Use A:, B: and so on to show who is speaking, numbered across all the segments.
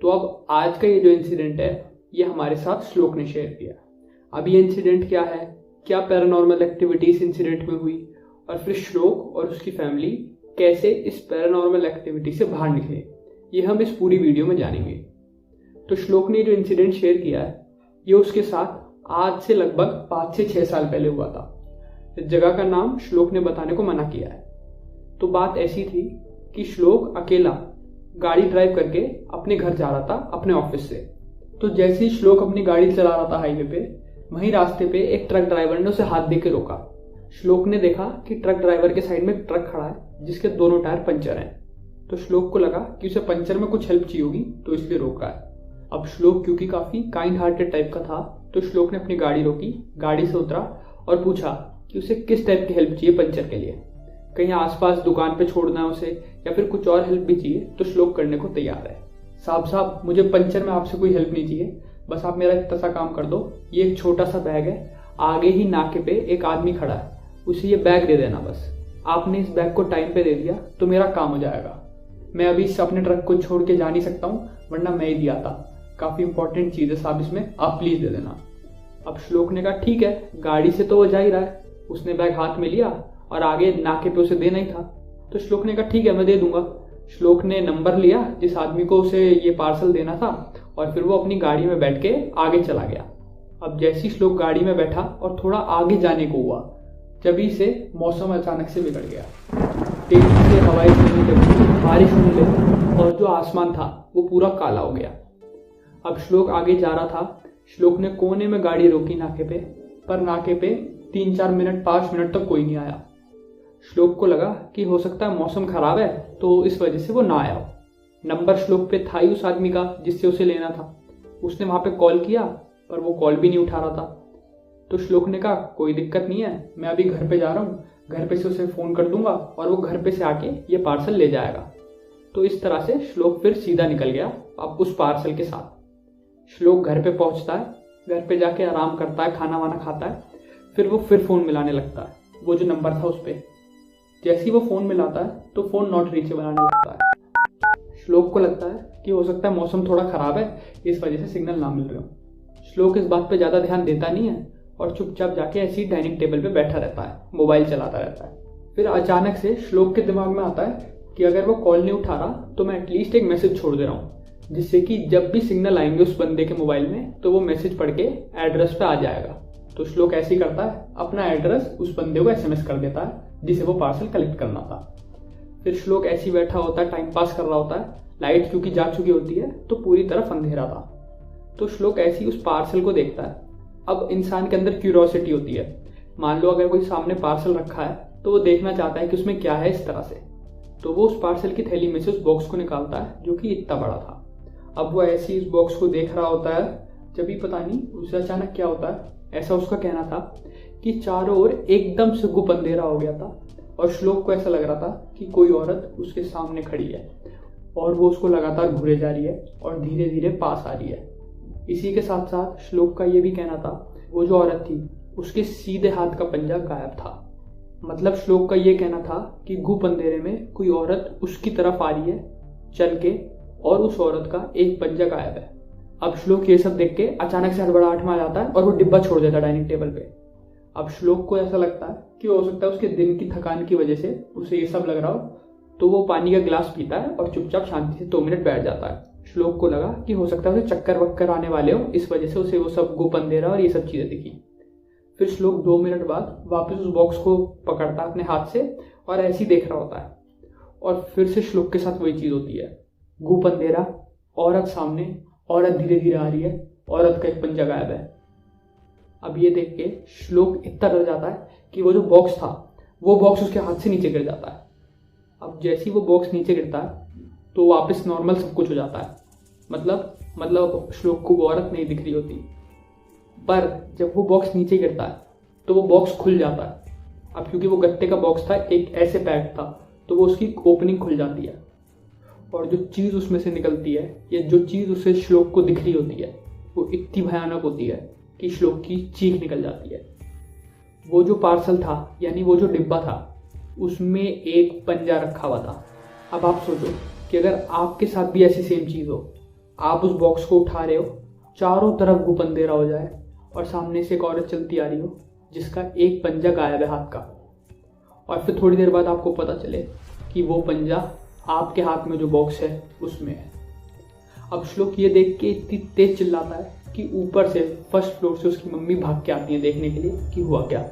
A: तो अब आज का ये जो इंसिडेंट है ये हमारे साथ श्लोक ने शेयर किया। अब ये इंसिडेंट क्या है, क्या पैरानॉर्मल एक्टिविटी इस इंसिडेंट में हुई, और फिर श्लोक और उसकी फैमिली कैसे इस पैरानॉर्मल एक्टिविटी से बाहर निकले, ये हम इस पूरी वीडियो में जानेंगे। तो श्लोक ने जो इंसिडेंट शेयर किया है ये उसके साथ आज से लगभग 5 से 6 साल पहले हुआ था। इस जगह का नाम श्लोक ने बताने को मना किया है। तो बात ऐसी थी कि श्लोक अकेला गाड़ी ड्राइव करके अपने घर जा रहा था अपने ऑफिस से। तो जैसे ही श्लोक अपनी गाड़ी चला रहा था हाईवे पे, वहीं रास्ते पे एक ट्रक ड्राइवर ने उसे हाथ देके रोका। श्लोक ने देखा कि ट्रक ड्राइवर के साइड में एक ट्रक खड़ा है जिसके दोनों टायर पंचर हैं। तो श्लोक को लगा कि उसे पंचर में कुछ हेल्प चाहिए होगी, तो इसलिए रोका है। अब श्लोक क्योंकि काफी काइंड हार्टेड टाइप का था, तो श्लोक ने अपनी गाड़ी रोकी, गाड़ी से उतरा और पूछा कि उसे किस टाइप की हेल्प चाहिए पंचर के लिए। कहीं आसपास दुकान पे छोड़ना है उसे या फिर कुछ और हेल्प भी चाहिए तो श्लोक करने को तैयार है। साहब मुझे पंचर में आपसे कोई हेल्प नहीं चाहिए, बस आप मेरा इतना सा काम कर दो। ये एक छोटा सा बैग है, आगे ही नाके पे एक आदमी खड़ा है, उसे ये बैग दे देना। बस आपने इस बैग को टाइम पे दे दिया तो मेरा काम हो जाएगा। मैं अभी इस अपने ट्रक को छोड़ के जा नहीं सकता हूँ, वरना मैं ही दिया था। काफी इंपॉर्टेंट चीज है साहब, इसमें आप प्लीज दे देना। अब श्लोक ने कहा ठीक है, गाड़ी से तो वो जा ही रहा है। उसने बैग हाथ में लिया और आगे नाके पे उसे देना ही था। तो श्लोक ने कहा ठीक है, मैं दे दूंगा। श्लोक ने नंबर लिया जिस आदमी को उसे ये पार्सल देना था और फिर वो अपनी गाड़ी में बैठ के आगे चला गया। अब जैसे ही श्लोक गाड़ी में बैठा और थोड़ा आगे जाने को हुआ, जभी से मौसम अचानक से बिगड़ गया। तेजी से हवाएं चलने लगी, बारिश होने लगी और जो आसमान था वो पूरा काला हो गया। अब श्लोक आगे जा रहा था। श्लोक ने कोने में गाड़ी रोकी नाके पे, पर नाके पे 3-4 मिनट 5 मिनट तक कोई नहीं आया। श्लोक को लगा कि हो सकता है मौसम खराब है तो इस वजह से वो ना आया हो। नंबर श्लोक पे था ही उस आदमी का जिससे उसे लेना था। उसने वहां पे कॉल किया पर वो कॉल भी नहीं उठा रहा था। तो श्लोक ने कहा कोई दिक्कत नहीं है, मैं अभी घर पे जा रहा हूँ, घर पे से उसे फोन कर दूंगा और वो घर पे से आके ये पार्सल ले जाएगा। तो इस तरह से श्लोक फिर सीधा निकल गया अब उस पार्सल के साथ। श्लोक घर पे पहुंचता है, घर पे जाके आराम करता है, खाना वाना खाता है, फिर वो फिर फोन मिलाने लगता है वो जो नंबर था उस पर। जैसे ही वो फोन मिलाता है तो फोन नॉट रीचेबल आने लगता है। श्लोक को लगता है कि हो सकता है मौसम थोड़ा खराब है, इस वजह से सिग्नल ना मिल रहे हो। श्लोक इस बात पे ज्यादा ध्यान देता नहीं है और चुपचाप जाके ऐसी डाइनिंग टेबल पे बैठा रहता है, मोबाइल चलाता रहता है। फिर अचानक से श्लोक के दिमाग में आता है कि अगर वो कॉल नहीं उठा रहा तो मैं एटलीस्ट एक मैसेज छोड़ दे रहा हूँ, जिससे कि जब भी सिग्नल आएंगे उस बंदे के मोबाइल में तो वो मैसेज पढ़ के एड्रेस पे आ जाएगा। तो श्लोक ऐसे ही करता है, अपना एड्रेस उस बंदे को SMS कर देता है जिसे वो पार्सल कलेक्ट करना था। फिर श्लोक ऐसे ही बैठा होता है, टाइम पास कर रहा होता है। लाइट क्योंकि जा चुकी होती है तो पूरी तरफ अंधेरा था। तो श्लोक ऐसे ही उस पार्सल को देखता है। अब इंसान के अंदर क्यूरियोसिटी होती है। मान लो अगर कोई सामने पार्सल रखा है तो वो देखना चाहता है कि उसमें क्या है इस तरह से। तो वो उस पार्सल की थैली में से उस बॉक्स को निकालता है जो कि इतना बड़ा था। अब वो ऐसे ही इस बॉक्स को देख रहा होता है, जब भी पता नहीं उसे अचानक क्या होता है। ऐसा उसका कहना था कि चारों ओर एकदम से गुप अंधेरा हो गया था और श्लोक को ऐसा लग रहा था कि कोई औरत उसके सामने खड़ी है और वो उसको लगातार घूरे जा रही है और धीरे धीरे पास आ रही है। इसी के साथ साथ श्लोक का ये भी कहना था वो जो औरत थी उसके सीधे हाथ का पंजा गायब था। मतलब श्लोक का ये कहना था कि गुप अंधेरे में कोई औरत उसकी तरफ आ रही है चल के और उस औरत का एक पंजा गायब है। अब श्लोक ये सब देख के अचानक से हड़बड़ाहट में आ जाता है और वो डिब्बा छोड़ देता है डाइनिंग टेबल पे। अब श्लोक को ऐसा लगता है कि हो सकता है उसके दिन की थकान की वजह से उसे ये सब लग रहा हो, तो वो पानी का गिलास पीता है और चुपचाप शांति से 2 मिनट बैठ जाता है। श्लोक को लगा कि हो सकता है उसे चक्कर वक्कर आने वाले हो, इस वजह से उसे वो सब गुप अंधेरा और ये सब चीजें दिखी। फिर श्लोक 2 मिनट बाद वापस उस बॉक्स को पकड़ता है अपने हाथ से और ऐसे ही देख रहा होता है और फिर से श्लोक के साथ वही चीज होती है। गुप अंधेरा, औरत सामने, औरत धीरे धीरे आ रही है, औरत का एक पंजा गायब है। अब ये देख के श्लोक इतना डर जाता है कि वो जो बॉक्स था वो बॉक्स उसके हाथ से नीचे गिर जाता है। अब जैसे ही वो बॉक्स नीचे गिरता है तो वापस नॉर्मल सब कुछ हो जाता है। मतलब श्लोक को वो औरत नहीं दिख रही होती, पर जब वो बॉक्स नीचे गिरता है तो वो बॉक्स खुल जाता है। अब क्योंकि वो गत्ते का बॉक्स था, एक ऐसे पैक था, तो वो उसकी ओपनिंग खुल जाती है और जो चीज़ उसमें से निकलती है या जो चीज़ उसे श्लोक को दिख रही होती है वो इतनी भयानक होती है कि श्लोक की चीख निकल जाती है। वो जो पार्सल था यानी वो जो डिब्बा था उसमें एक पंजा रखा हुआ था। अब आप सोचो कि अगर आपके साथ भी ऐसी सेम चीज़ हो, आप उस बॉक्स को उठा रहे हो, चारों तरफ गुप अंधेरा हो जाए और सामने से एक औरत चलती आ रही हो जिसका एक पंजा गायब है हाथ का, और फिर थोड़ी देर बाद आपको पता चले कि वो पंजा आपके हाथ में जो बॉक्स है उसमें है। अब श्लोक ये देख के इतनी तेज चिल्लाता है कि ऊपर से फर्स्ट फ्लोर से उसकी मम्मी भाग के आती है देखने के लिए कि हुआ क्या।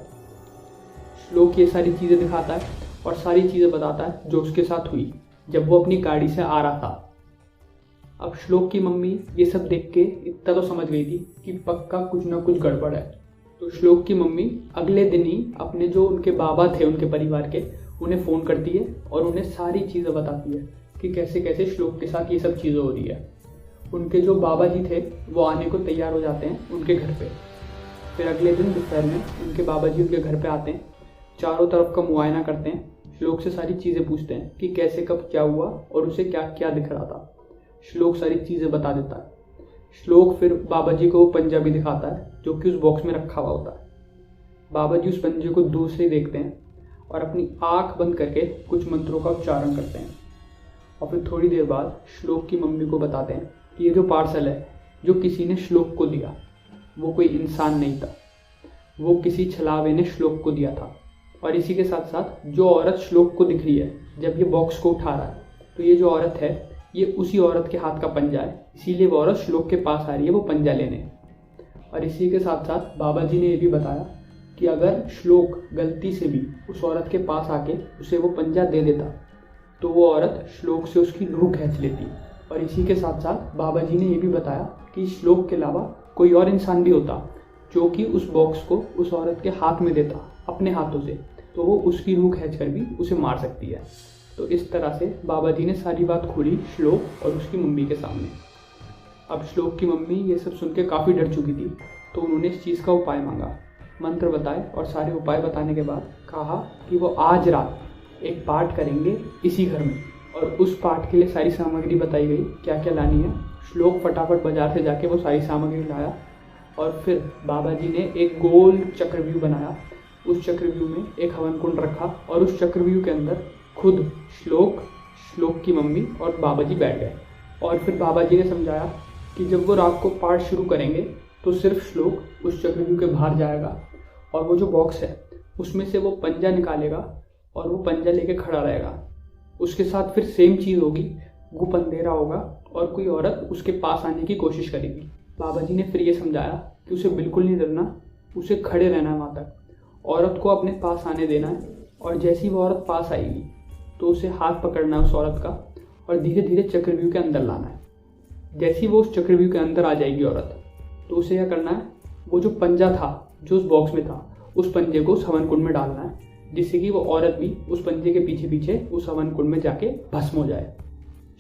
A: श्लोक ये सारी चीज़ें दिखाता है और सारी चीज़ें बताता है जो उसके साथ हुई जब वो अपनी गाड़ी से आ रहा था। अब श्लोक की मम्मी ये सब देख के इतना तो समझ गई थी कि पक्का कुछ ना कुछ गड़बड़ है। तो श्लोक की मम्मी अगले दिन ही अपने जो उनके बाबा थे उनके परिवार के, उन्हें फ़ोन करती है और उन्हें सारी चीज़ें बताती है कि कैसे कैसे श्लोक के साथ ये सब चीज़ें हो रही है। उनके जो बाबा जी थे वो आने को तैयार हो जाते हैं उनके घर पे। फिर अगले दिन दोपहर में उनके बाबा जी उनके घर पे आते हैं, चारों तरफ का मुआयना करते हैं, श्लोक से सारी चीज़ें पूछते हैं कि कैसे कब क्या हुआ और उसे क्या क्या दिख रहा था। श्लोक सारी चीज़ें बता देता है। श्लोक फिर बाबा जी को वो पंजा भी दिखाता है जो कि उस बॉक्स में रखा हुआ होता है। बाबा जी उस पंजे को दूर से ही देखते हैं और अपनी आँख बंद करके कुछ मंत्रों का उच्चारण करते हैं, और फिर थोड़ी देर बाद श्लोक की मम्मी को बताते हैं कि ये जो पार्सल है जो किसी ने श्लोक को दिया वो कोई इंसान नहीं था, वो किसी छलावे ने श्लोक को दिया था। और इसी के साथ साथ जो औरत श्लोक को दिख रही है जब ये बॉक्स को उठा रहा है, तो ये जो औरत है ये उसी औरत के हाथ का पंजा है, इसीलिए वो औरत श्लोक के पास आ रही है वो पंजा लेने। और इसी के साथ साथ बाबा जी ने ये भी बताया कि अगर श्लोक गलती से भी उस औरत के पास आके उसे वो पंजा दे देता तो वो औरत श्लोक से उसकी रूह खींच लेती। और इसी के साथ साथ बाबा जी ने ये भी बताया कि श्लोक के अलावा कोई और इंसान भी होता जो कि उस बॉक्स को उस औरत के हाथ में देता अपने हाथों से, तो वो उसकी रूह खींच कर भी उसे मार सकती है। तो इस तरह से बाबा जी ने सारी बात खोली श्लोक और उसकी मम्मी के सामने। अब श्लोक की मम्मी ये सब सुन के काफ़ी डर चुकी थी, तो उन्होंने इस चीज़ का उपाय मांगा, मंत्र बताए और सारे उपाय बताने के बाद कहा कि वो आज रात एक पाठ करेंगे इसी घर में, और उस पाठ के लिए सारी सामग्री बताई गई क्या क्या लानी है। श्लोक फटाफट बाजार से जाके वो सारी सामग्री लाया और फिर बाबा जी ने एक गोल चक्रव्यूह बनाया। उस चक्रव्यूह में एक हवन कुंड रखा और उस चक्रव्यूह के अंदर खुद श्लोक की मम्मी और बाबा जी बैठ गए। और फिर बाबा जी ने समझाया कि जब वो रात को पाठ शुरू करेंगे तो सिर्फ श्लोक उस चक्रव्यूह के बाहर जाएगा और वो जो बॉक्स है उसमें से वो पंजा निकालेगा और वो पंजा लेके खड़ा रहेगा। उसके साथ फिर सेम चीज़ होगी, गुप अंधेरा होगा और कोई औरत उसके पास आने की कोशिश करेगी। बाबा जी ने फिर ये समझाया कि उसे बिल्कुल नहीं डरना, उसे खड़े रहना है वहाँ तक, औरत को अपने पास आने देना है, और जैसे ही वो औरत पास आएगी तो उसे हाथ पकड़ना है उस औरत का और धीरे धीरे चक्रव्यूह के अंदर लाना है। जैसे ही वो उस चक्रव्यूह के अंदर आ जाएगी औरत, तो उसे क्या करना है, वो जो पंजा था जो उस बॉक्स में था उस पंजे को उस हवन कुंड में डालना है, जिससे कि वो औरत भी उस पंजे के पीछे पीछे उस हवन कुंड में जाके भस्म हो जाए।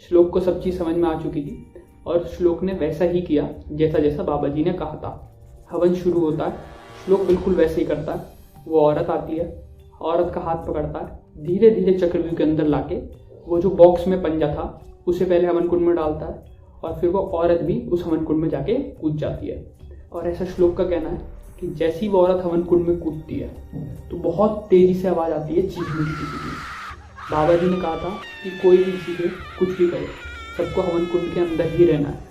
A: श्लोक को सब चीज़ समझ में आ चुकी थी और श्लोक ने वैसा ही किया जैसा जैसा बाबा जी ने कहा था। हवन शुरू होता है, श्लोक बिल्कुल वैसे ही करता है। वो औरत आती है, औरत का हाथ पकड़ता है, धीरे धीरे चक्रव्यूह के अंदर लाके वो जो बॉक्स में पंजा था उसे पहले हवन कुंड में डालता है और फिर वो औरत भी उस हवन कुंड में जाके कूद जाती है। और ऐसा श्लोक का कहना है कि जैसी वो औरत हवन कुंड में कूदती है तो बहुत तेजी से आवाज़ आती है चीखने की। बाबा जी ने कहा था कि कोई भी चीज़ें कुछ भी करे, सबको हवन कुंड के अंदर ही रहना है।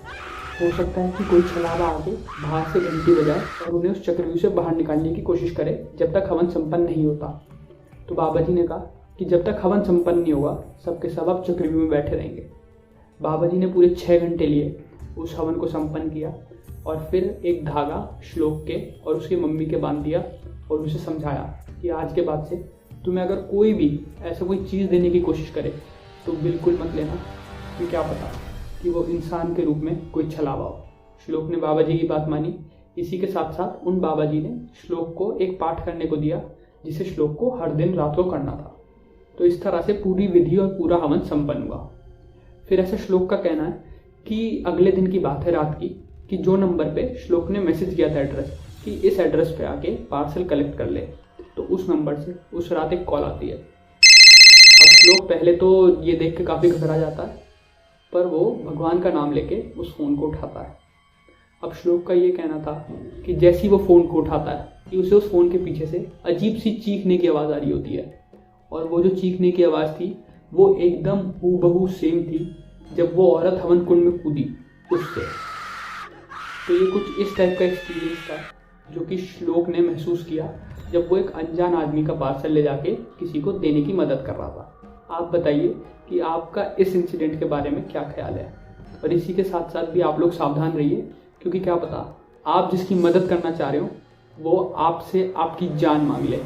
A: हो सकता है कि कोई छलावा आके बाहर से घंटी बजाए और उन्हें उस चक्रव्यूह से बाहर निकालने की कोशिश करे जब तक हवन संपन्न नहीं होता। तो बाबा जी ने कहा कि जब तक हवन संपन्न नहीं होगा सबके सब आप चक्रव्यूह में बैठे रहेंगे। बाबा जी ने पूरे 6 घंटे लिए उस हवन को संपन्न किया और फिर एक धागा श्लोक के और उसकी मम्मी के बांध दिया और उसे समझाया कि आज के बाद से तुम्हें अगर कोई भी ऐसा कोई चीज़ देने की कोशिश करे तो बिल्कुल मत लेना, कि क्या पता कि वो इंसान के रूप में कोई छलावा हो। श्लोक ने बाबा जी की बात मानी। इसी के साथ साथ उन बाबा जी ने श्लोक को एक पाठ करने को दिया जिसे श्लोक को हर दिन रात को करना था। तो इस तरह से पूरी विधि और पूरा हवन संपन्न हुआ। फिर ऐसा श्लोक का कहना है कि अगले दिन की बात है रात की, कि जो नंबर पे श्लोक ने मैसेज किया था एड्रेस कि इस एड्रेस पे आके पार्सल कलेक्ट कर ले, तो उस नंबर से उस रात एक कॉल आती है। अब श्लोक पहले तो ये देख के काफ़ी घबरा जाता है, पर वो भगवान का नाम लेके उस फ़ोन को उठाता है। अब श्लोक का ये कहना था कि जैसे ही वो फ़ोन को उठाता है कि उसे उस फ़ोन के पीछे से अजीब सी चीखने की आवाज़ आ रही होती है, और वो जो चीखने की आवाज़ थी वो एकदम हूबहू सेम थी जब वो औरत हवन कुंड में कूदी उससे। तो ये कुछ इस टाइप का एक्सपीरियंस था जो कि श्लोक ने महसूस किया जब वो एक अनजान आदमी का पार्सल ले जाके किसी को देने की मदद कर रहा था। आप बताइए कि आपका इस इंसिडेंट के बारे में क्या ख्याल है। और इसी के साथ साथ भी आप लोग सावधान रहिए, क्योंकि क्या पता आप जिसकी मदद करना चाह रहे हो वो आपसे आपकी जान मांग ले।